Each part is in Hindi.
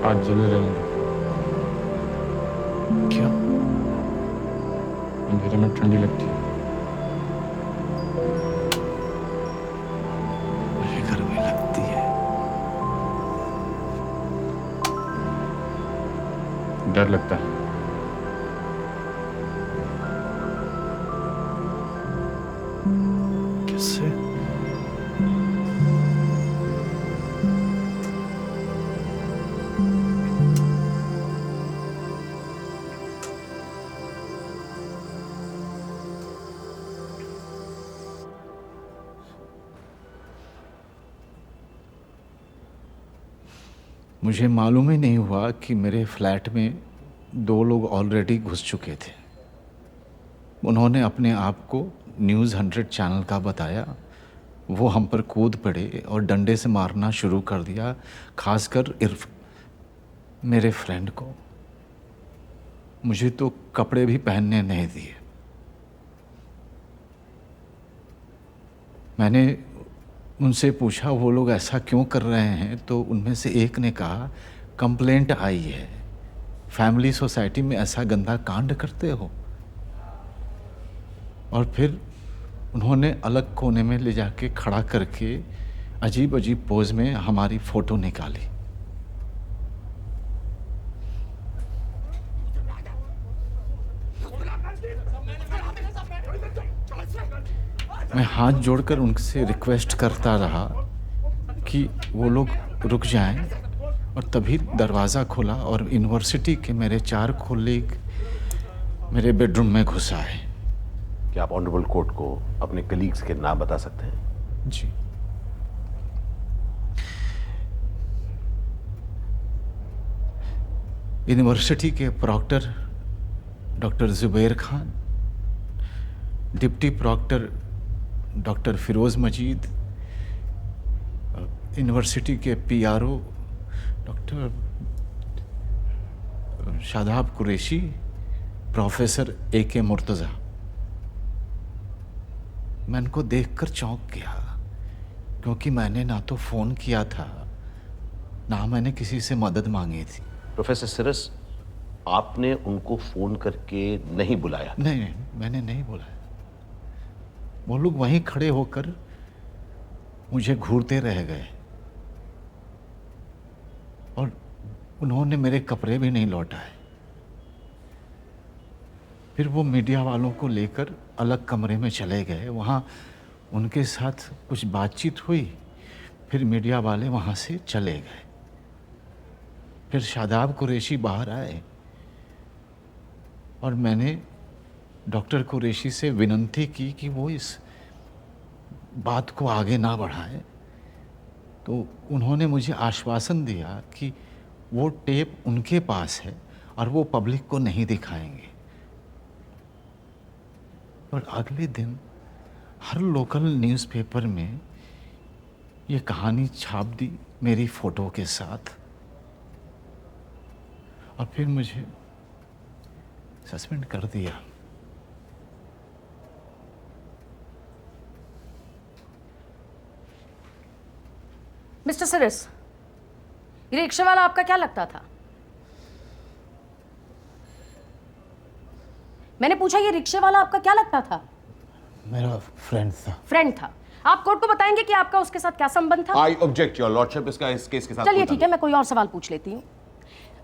हाथ जले रहेंगे। क्यों? अंधेरे में ठंडी लगती है। मुझे गर्मी लगती है। डर लगता है। किससे? मुझे मालूम ही नहीं हुआ कि मेरे फ्लैट में 2 लोग ऑलरेडी घुस चुके थे। उन्होंने अपने आप को न्यूज़ 100 चैनल का बताया। वो हम पर कूद पड़े और डंडे से मारना शुरू कर दिया, खासकर इर्फ मेरे फ्रेंड को। मुझे तो कपड़े भी पहनने नहीं दिए। मैंने उनसे पूछा वो लोग ऐसा क्यों कर रहे हैं, तो उनमें से एक ने कहा कंप्लेंट आई है, फैमिली सोसाइटी में ऐसा गंदा कांड करते हो। और फिर उन्होंने अलग कोने में ले जाके खड़ा करके अजीब अजीब पोज में हमारी फोटो निकाली। मैं हाथ जोड़कर उनसे रिक्वेस्ट करता रहा कि वो लोग रुक जाएं, और तभी दरवाज़ा खुला और यूनिवर्सिटी के मेरे 4 कोलीग मेरे बेडरूम में घुस आए। क्या आप ऑनरेबल कोर्ट को अपने कलीग्स के नाम बता सकते हैं? जी। यूनिवर्सिटी के proctor doctor Zubair Khan, deputy proctor doctor Firoz Majid, university के PRO doctor Shadab Qureshi, professor AK Murtaza. मैं उनको देखकर चौंक गया, क्योंकि मैंने ना तो फ़ोन किया था, ना मैंने किसी से मदद मांगी थी। प्रोफेसर सिरस, आपने उनको फोन करके नहीं बुलाया? नहीं, मैंने नहीं बुलाया। वो लोग वहीं खड़े होकर मुझे घूरते रह गए और उन्होंने मेरे कपड़े भी नहीं लौटाए। फिर वो मीडिया वालों को लेकर अलग कमरे में चले गए। वहाँ उनके साथ कुछ बातचीत हुई, फिर मीडिया वाले वहाँ से चले गए। फिर शादाब कुरैशी बाहर आए और मैंने डॉक्टर कुरैशी से विनती की कि वो इस बात को आगे ना बढ़ाएं। तो उन्होंने मुझे आश्वासन दिया कि वो टेप उनके पास है और वो पब्लिक को नहीं दिखाएंगे। और अगले दिन हर लोकल न्यूज़पेपर में ये कहानी छाप दी मेरी फ़ोटो के साथ, और फिर मुझे सस्पेंड कर दिया। मिस्टर सिरस, ये रिक्शा वाला आपका क्या लगता था? मैंने पूछा ये रिक्शे वाला आपका क्या लगता था? मेरा फ्रेंड था। फ्रेंड था। आप कोर्ट को बताएंगे कि आपका उसके साथ क्या संबंध था? I object your lordship. इसका इस केस के साथ चलिए ठीक है, मैं कोई और सवाल पूछ लेती हूँ।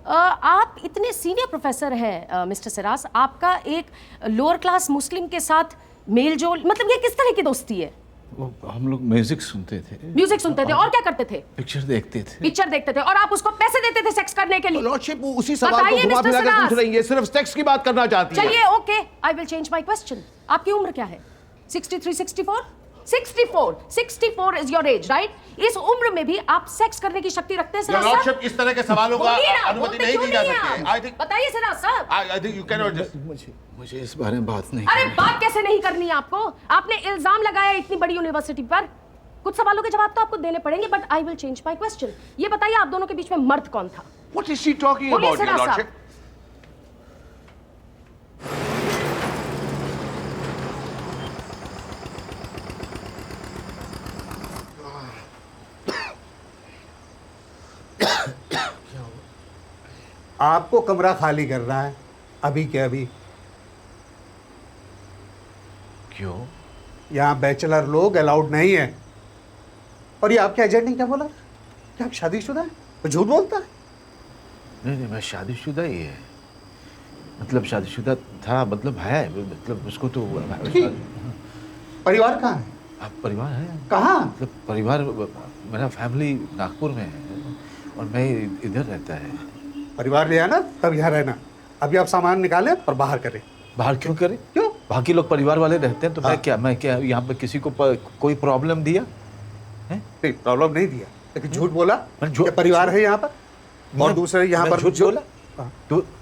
आप इतने सीनियर प्रोफेसर हैं मिस्टर सिरास, आपका एक लोअर क्लास मुस्लिम के साथ मेल जोल, मतलब ये किस तरह की दोस्ती है? वो हम लोग म्यूजिक सुनते थे। म्यूजिक सुनते थे और क्या करते थे? पिक्चर देखते थे। पिक्चर देखते थे। और आप उसको पैसे देते थे सेक्स करने के लिए? लॉर्डशिप उसी सवाल को बताइए घुमा मिस्टर फिरा कर पूछ सिरास। रही है, सिर्फ सेक्स की बात करना चाहती है। चलिए okay, I will change my question. आपकी उम्र क्या है? 63, 64? 64 इज योर एज, राइट? इस उम्र में भी आप सेक्स करने की शक्ति रखते हैं योर सिराज लॉर्डशिप, साहब? इस तरह के सवालों का बोलिए ना, अनुमति बोलते नहीं क्यों दी जा नहीं सकती है। हैं आई आप? थिंक बताइए सिराज साहब। I think you can not just. मुझे इस बारे में बात नहीं अरे करनी। बात कैसे नहीं करनी है आपको? आपने इल्जाम लगाया इतनी बड़ी यूनिवर्सिटी पर, कुछ सवालों के जवाब तो आपको देने पड़ेंगे, but I will change my question. ये बताइए आप दोनों के बीच में मर्द कौन था? व्हाट इज शी टॉकिंग बोलिए अबाउट योर सिराज साहब। लॉर्डशिप? आपको कमरा खाली करना है अभी के अभी। क्यों? यहाँ बैचलर लोग अलाउड नहीं है। और ये आपके एजेंट ने क्या बोला? क्या आप शादीशुदा है? वो झूठ बोलता है। नहीं, मैं शादीशुदा ही है। मतलब शादीशुदा था, मतलब है, मतलब उसको तो परिवार कहाँ है? आप परिवार है? कहाँ? मतलब परिवार, मेरा फैमिली नागपुर में है और मैं इधर रहता है। परिवार ले आना तब यहाँ रहना। अभी आप सामान निकालें और बाहर करें। बाहर क्यों करें? क्यों? बाकी लोग परिवार वाले रहते हैं तो हाँ। मैं क्या यहाँ पे किसी को कोई प्रॉब्लम दिया है? नहीं, प्रॉब्लम नहीं दिया, लेकिन झूठ बोला। मैंने झूठ- कि परिवार है यहाँ पर और दूसरे यहाँ मैं पर झूठ बोला? हाँ।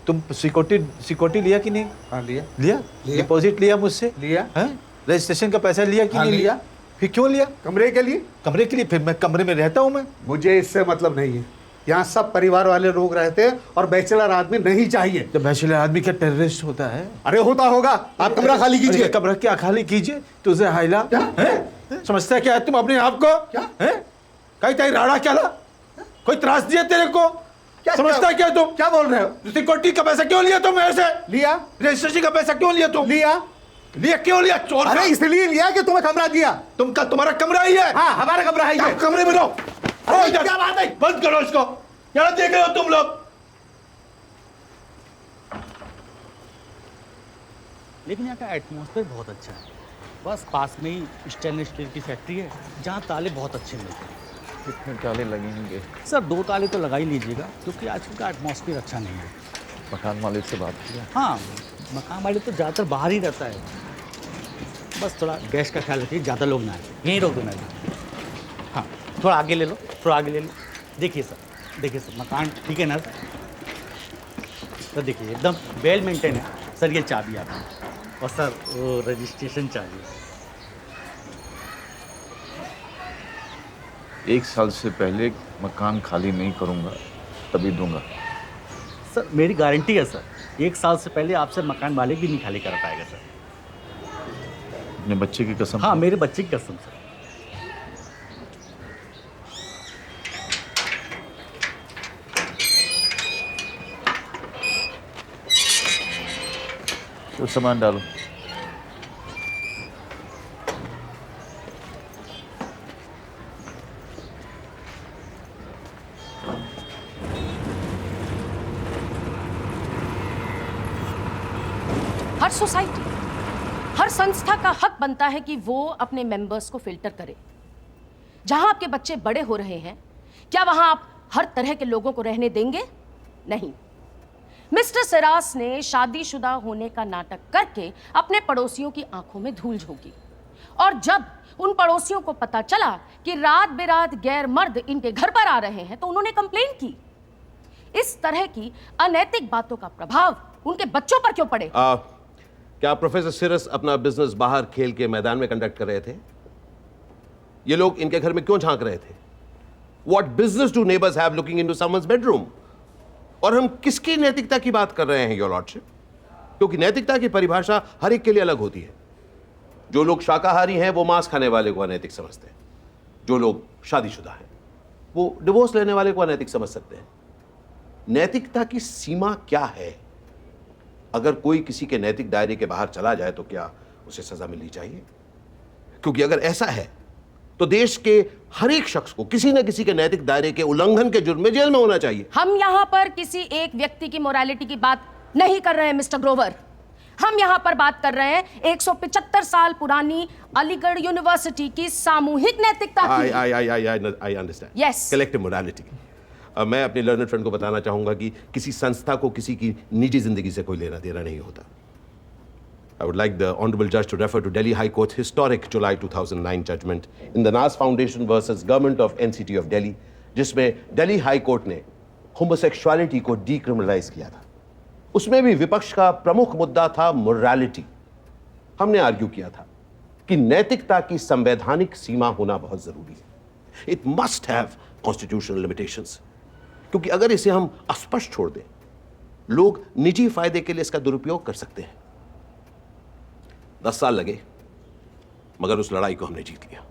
तुम सिक्योरिटी लिया कि नहीं? हाँ, लिया। लिया? डिपॉजिट लिया मुझसे? लिया। हैं? रजिस्ट्रेशन का पैसा लिया कि हाँ, नहीं लिया। फिर क्यों लिया? कमरे के लिए। कमरे के लिए? फिर मैं कमरे में रहता हूँ मैं। मुझे इससे मतलब नहीं है। यहाँ सब परिवार वाले लोग रहते हैं और बैचलर आदमी नहीं चाहिए। तो बैचलर आदमी क्या टेररिस्ट होता है? अरे होता होगा। आप कमरा खाली कीजिए। अरे कमरा क्या खाली कीजिए? तुझे हाइला हैं? समझता क्या है तुम अपने आप को? क्या? हैं? कहीं कहीं राड़ा क्या ला? कोई त्रास दिया तेरे को? समझता क्या तुम? क्या बोल रहे हो? सिक्योरिटी का पैसा क्यों लिया तुम मेरे से? लिया। रजिस्ट्रेशन का पैसा क्यों लिया तुम? लिया। लिया क्यों लिया? चोर अरे इसलिए लिया कि तुम्हें कमरा दिया। तुम्हारा कमरा ही है। हाँ, हमारा कमरा है ये। कमरे में रहो। अरे क्या बात है? बंद करो इसको। क्या देख रहे हो तुम लोग? लेकिन यहाँ का एटमॉस्फेयर बहुत अच्छा है। बस पास में ही स्टेनलेस स्टील की फैक्ट्री है जहाँ ताले बहुत अच्छे मिलते हैं। कितने ताले लगेंगे? सर 2 ताले तो लगा ही लीजिएगा क्योंकि आजकल का एटमॉस्फेयर अच्छा नहीं है। मकान मालिक से बात किया? हाँ, मकान वाले तो ज़्यादातर बाहर ही रहता है। बस थोड़ा गैस का ख्याल रखिए, ज़्यादा लोग ना आए। यहीं रोक दो मैडम। हाँ, थोड़ा आगे ले लो, थोड़ा आगे ले लो। देखिए सर, मकान ठीक है ना सर? देखिए एकदम वेल मेंटेन है सर। ये चाबी आपकी और सर वो रजिस्ट्रेशन चाबी। 1 साल से पहले मकान खाली नहीं करूंगा, तभी दूंगा। सर मेरी गारंटी है सर, 1 साल से पहले आपसे मकान मालिक भी नहीं खाली कर पाएगा सर। अपने बच्चे की कसम? हाँ, मेरे बच्चे की कसम सर। तो सामान डालो। हर सोसाइटी, हर संस्था का हक बनता है कि वो अपने मेंबर्स को फिल्टर करे। जहां आपके बच्चे बड़े हो रहे हैं, क्या वहां आप हर तरह के लोगों को रहने देंगे? नहीं। मिस्टर सिरास ने शादीशुदा होने का नाटक करके अपने पड़ोसियों की आंखों में धूल झोंकी और जब उन पड़ोसियों को पता चला कि रात बेरात गैर मर्द इनके घर पर आ रहे हैं तो उन्होंने कंप्लेन की। इस तरह की अनैतिक बातों का प्रभाव उनके बच्चों पर क्यों पड़े? क्या प्रोफेसर सिरस अपना बिजनेस बाहर खेल के मैदान में कंडक्ट कर रहे थे? ये लोग इनके घर में क्यों झांक रहे थे? What business do neighbors have looking into someone's bedroom? और हम किसकी नैतिकता की बात कर रहे हैं योर लॉर्डशिप? क्योंकि नैतिकता की परिभाषा हर एक के लिए अलग होती है। जो लोग शाकाहारी हैं वो मांस खाने वाले को अनैतिक समझते हैं। जो लोग शादीशुदा हैं वो डिवोर्स लेने वाले को अनैतिक समझ सकते हैं। नैतिकता की सीमा क्या है? अगर कोई किसी के नैतिक दायरे के बाहर चला जाए तो क्या उसे सजा मिलनी चाहिए? क्योंकि अगर ऐसा है तो देश के हर एक शख्स को किसी न किसी के नैतिक दायरे के उल्लंघन के जुर्म में जेल में होना चाहिए। हम यहाँ पर किसी एक व्यक्ति की मोरालिटी की बात नहीं कर रहे हैं मिस्टर ग्रोवर। हम यहाँ पर बात कर रहे हैं 175 साल पुरानी अलीगढ़ यूनिवर्सिटी की सामूहिक नैतिकता की। I understand. Yes. Collective morality. मैं अपने लर्नड फ्रेंड को बताना चाहूंगा कि किसी संस्था को किसी की निजी जिंदगी से कोई लेना देना नहीं होता। I would like the Honorable Judge to refer to Delhi High Court's historic July 2009 judgment in the Nas Foundation versus Government of NCT of Delhi, जिसमें दिल्ली हाई कोर्ट ने होमोसेक्सुअलिटी को डीक्रिमिनलाइज किया था। उसमें भी विपक्ष का प्रमुख मुद्दा था मोरालिटी। हमने आर्ग्यू किया था कि नैतिकता की संवैधानिक सीमा होना बहुत जरूरी है। It must have constitutional limitations, क्योंकि अगर इसे हम अस्पष्ट छोड़ दें, लोग निजी फायदे के लिए इसका दुरुपयोग कर सकते हैं। 10 साल लगे, मगर उस लड़ाई को हमने जीत लिया।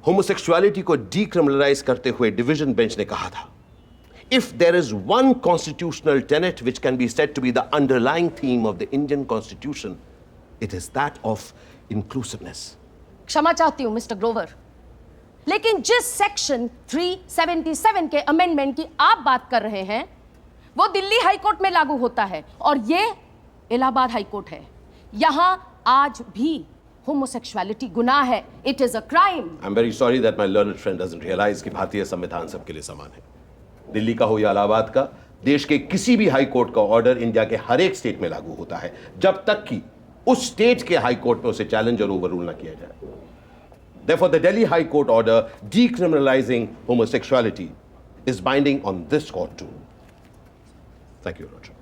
होमोसेक्सुअलिटी को डीक्रिमिनलाइज करते हुए डिवीजन बेंच ने कहा था If there is one constitutional tenet which can be said to be the underlying theme of the Indian Constitution, it is that of inclusiveness. क्षमा चाहती हूं मिस्टर ग्रोवर, लेकिन जिस सेक्शन 377 के अमेंडमेंट की आप बात कर रहे हैं वो दिल्ली हाई कोर्ट में लागू होता है और ये इलाहाबाद हाई कोर्ट है। यहां आज भी होमोसेक्सुअलिटी गुनाह है। It is a crime. I'm very sorry that my learned friend doesn't realize कि भारतीय संविधान सबके लिए समान है। दिल्ली का हो या इलाहाबाद का, देश के किसी भी हाई कोर्ट का ऑर्डर इंडिया के हर एक स्टेट में लागू होता है जब तक कि उस स्टेट के हाई कोर्ट में उसे चैलेंज और ओवररूल ना किया जाए। Therefore, the Delhi High Court order decriminalizing homosexuality is binding on this court too. Thank you, Roger.